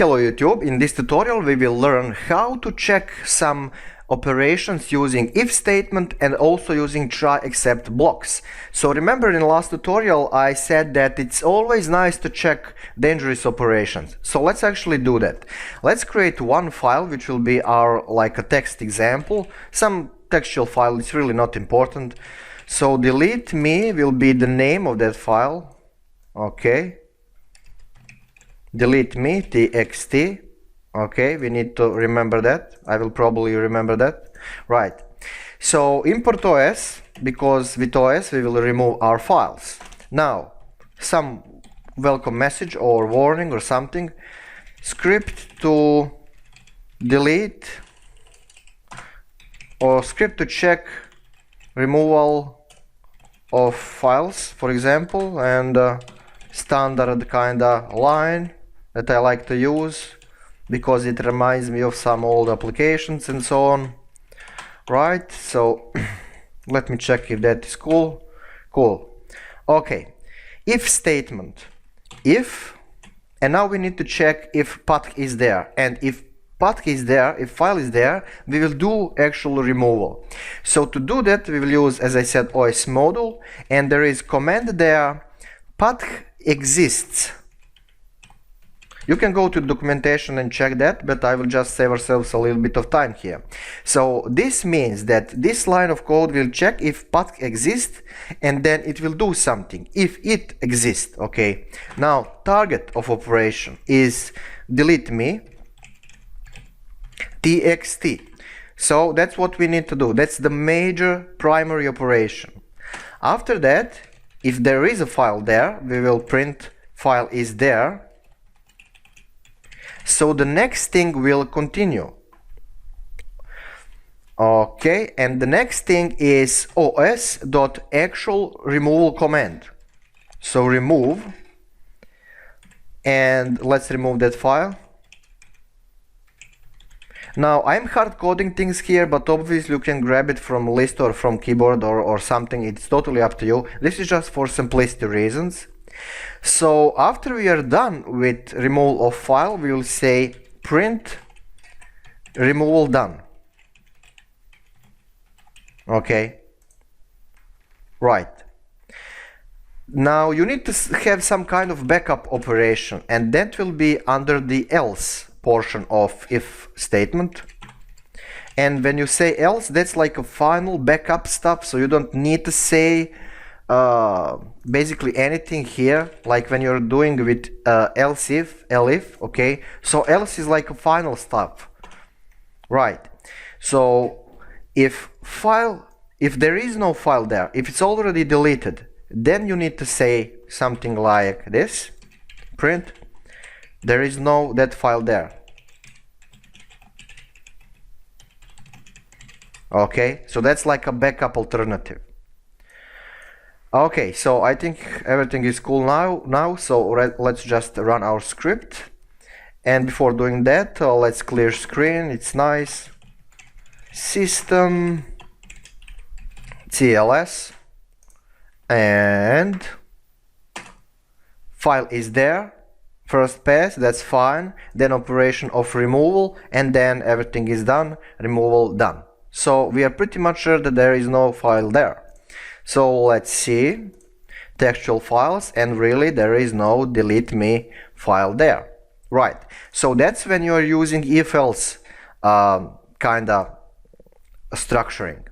Hello YouTube, in this tutorial we will learn how to check some operations using if statement and also using try except blocks. So remember, in the last tutorial I said that it's always nice to check dangerous operations. So let's actually do that. Let's create one file which will be our like a text example, some textual file. It's really not important. So delete me will be the name of that file. Okay. Delete me txt. Okay, we need to remember that. I will probably remember that. Right. So import OS, because with OS we will remove our files. Now, some welcome message or warning or something. Script to delete or script to check removal of files, for example, and standard kinda line that I like to use because it reminds me of some old applications and so on. Right, so let me check if that is cool. Okay, if statement, if, and now we need to check if path is there, and if path is there, if file is there, we will do actual removal. So to do that we will use, as I said, OS module, and there is command there, path exists. You can go to documentation and check that, but I will just save ourselves a little bit of time here. So this means that this line of code will check if path exists, and then it will do something if it exists. Okay, now target of operation is delete me txt. So that's what we need to do. That's the major primary operation. After that, if there is a file there, we will print file is there. So the next thing will continue. Okay, and the next thing is os.actual removal command. So remove, and let's remove that file. Now I'm hard coding things here, but obviously you can grab it from list or from keyboard or something. It's totally up to you. This is just for simplicity reasons. So after we are done with removal of file, we will say print removal done. Okay, right. Now you need to have some kind of backup operation, and that will be under the else portion of if statement. And when you say else, that's like a final backup stuff, so you don't need to say basically anything here, like when you're doing with else if, elif. Okay, so else is like a final stuff, right? So if there is no file there, if it's already deleted, then you need to say something like this: print there is no that file there. Okay, so that's like a backup alternative. Okay, so I think everything is cool now, so let's just run our script. And before doing that, let's clear screen. It's nice. System TLS, and file is there. First pass, that's fine. Then operation of removal, and then everything is done. Removal done. So we are pretty much sure that there is no file there. So let's see textual files, and really there is no delete me file there. Right. So that's when you are using if else kinda structuring.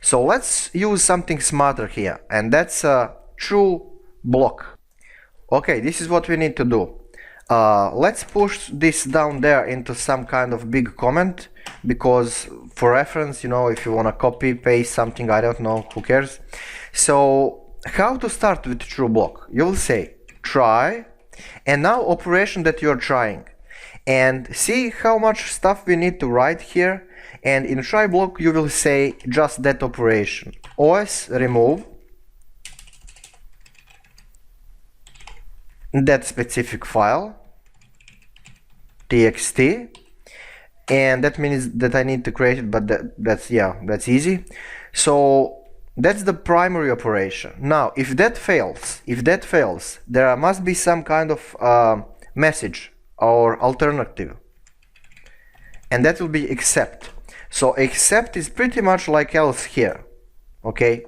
So let's use something smarter here, and that's a true block. Okay, this is what we need to do. Let's push this down there into some kind of big comment, because for reference, you know, if you want to copy paste something, I don't know, who cares. So how to start with true block? You will say try, and now operation that you're trying, and see how much stuff we need to write here. And in try block you will say just that operation: os remove that specific file txt, and that means that I need to create it, but that's easy. So that's the primary operation. Now if that fails, there must be some kind of message our alternative, and that will be except. So except is pretty much like else here, okay?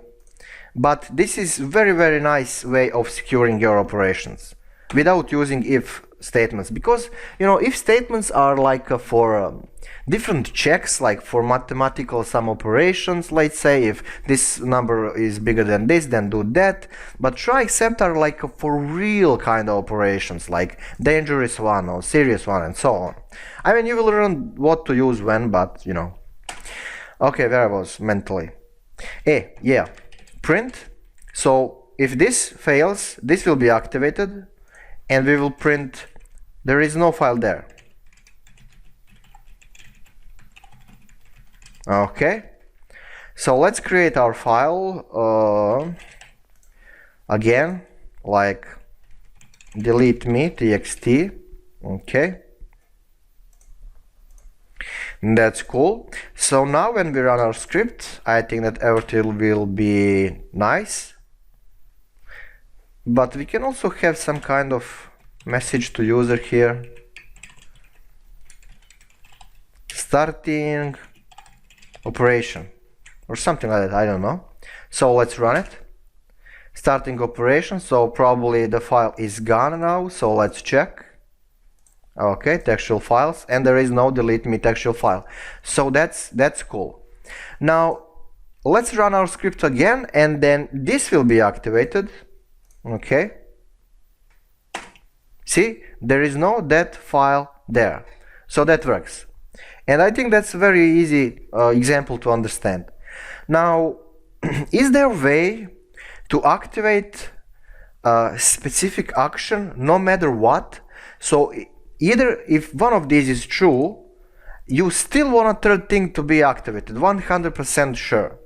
But this is very nice way of securing your operations without using if statements, because if statements are like for different checks, like for mathematical sum operations, let's say if this number is bigger than this, then do that. But try except are like for real kind of operations, like dangerous one or serious one and so on. I mean, you will learn what to use when, but okay, where I was mentally. Yeah, print. So if this fails, this will be activated and we will print there is no file there. Okay, so let's create our file again, like delete me txt. Okay, that's cool. So now when we run our script, I think that everything will be nice, but we can also have some kind of message to user here, starting operation or something like that, I don't know. So let's run it. Starting operation, so probably the file is gone now, so let's check. Okay, textual files, and there is no delete me textual file, so that's cool. Now let's run our script again, and then this will be activated. Okay, see, there is no that file there, so that works. And I think that's a very easy example to understand. Now, is there a way to activate a specific action no matter what? So either if one of these is true, you still want a third thing to be activated, 100% sure.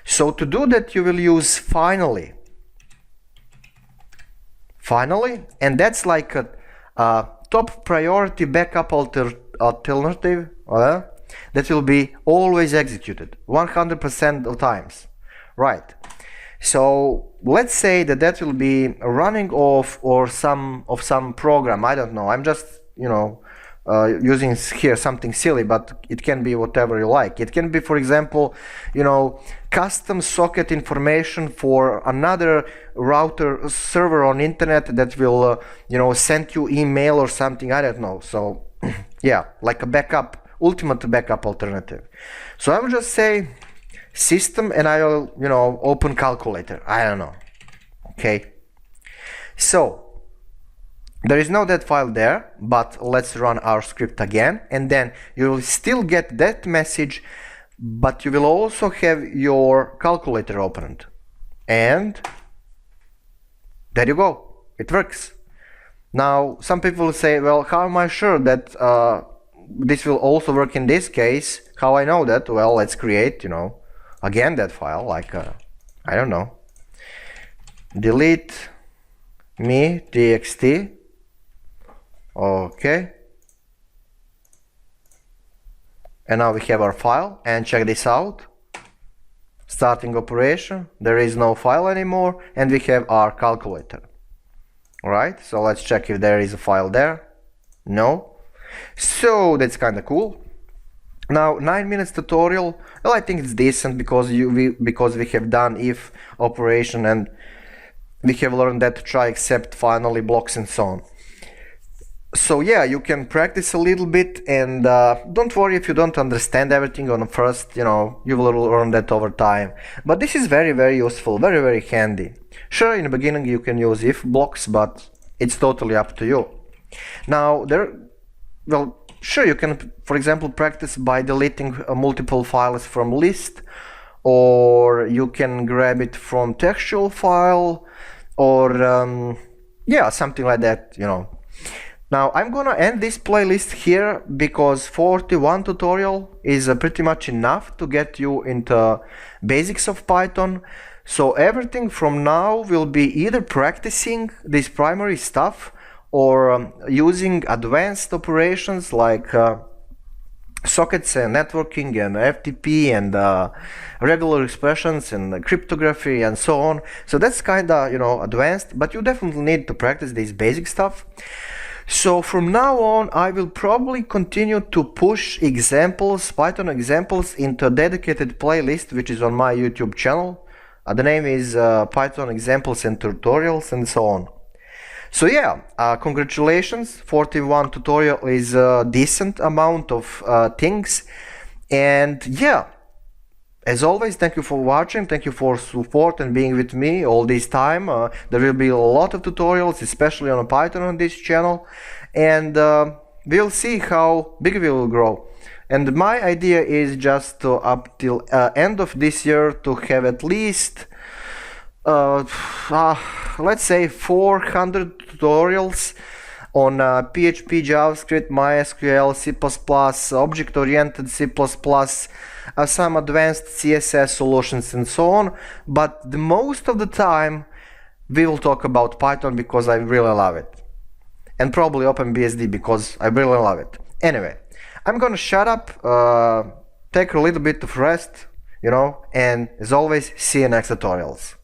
So to do that, you will use finally. Finally, and that's like a top priority backup alternative that will be always executed 100% of times, right? So let's say that will be running off or some program, I don't know, I'm just using here something silly, but it can be whatever you like. It can be, for example, custom socket information for another router server on internet that will send you email or something, I don't know. So yeah, like a backup, ultimate backup alternative. So I will just say system and I'll open calculator, I don't know. Okay, so there is no that file there, but let's run our script again, and then you will still get that message, but you will also have your calculator opened, and there you go, it works. Now some people will say, well, how am I sure that this will also work in this case? How I know that? Well, let's create again that file, like I don't know, delete me txt. Okay, and now we have our file, and check this out. Starting operation, there is no file anymore, and we have our calculator. Alright, so let's check if there is a file there. No. So that's kind of cool. Now 9 minutes tutorial, well, I think it's decent because we have done if operation, and we have learned that to try except finally blocks and so on. So yeah, you can practice a little bit, and don't worry if you don't understand everything on first, you will learn that over time. But this is very useful, very handy. Sure, in the beginning you can use if blocks, but it's totally up to you. Now sure, you can, for example, practice by deleting multiple files from list, or you can grab it from textual file, or yeah, something like that, Now I'm gonna end this playlist here because 41 tutorial is pretty much enough to get you into basics of Python. So everything from now will be either practicing this primary stuff or using advanced operations like sockets and networking and FTP and regular expressions and cryptography and so on. So that's kinda advanced, but you definitely need to practice this basic stuff. So from now on, I will probably continue to push examples, Python examples, into a dedicated playlist which is on my YouTube channel. The name is Python examples and tutorials and so on. So yeah, congratulations, 41 tutorial is a decent amount of things. And yeah, as always, thank you for watching, thank you for support and being with me all this time. There will be a lot of tutorials, especially on Python on this channel, and we'll see how big we will grow. And my idea is just to up till end of this year to have at least let's say 400 tutorials on PHP, JavaScript, MySQL, C++, object-oriented C++, some advanced CSS solutions and so on, but the most of the time we will talk about Python because I really love it, and probably OpenBSD because I really love it. Anyway, I'm gonna shut up, take a little bit of rest, and as always, see you next tutorials.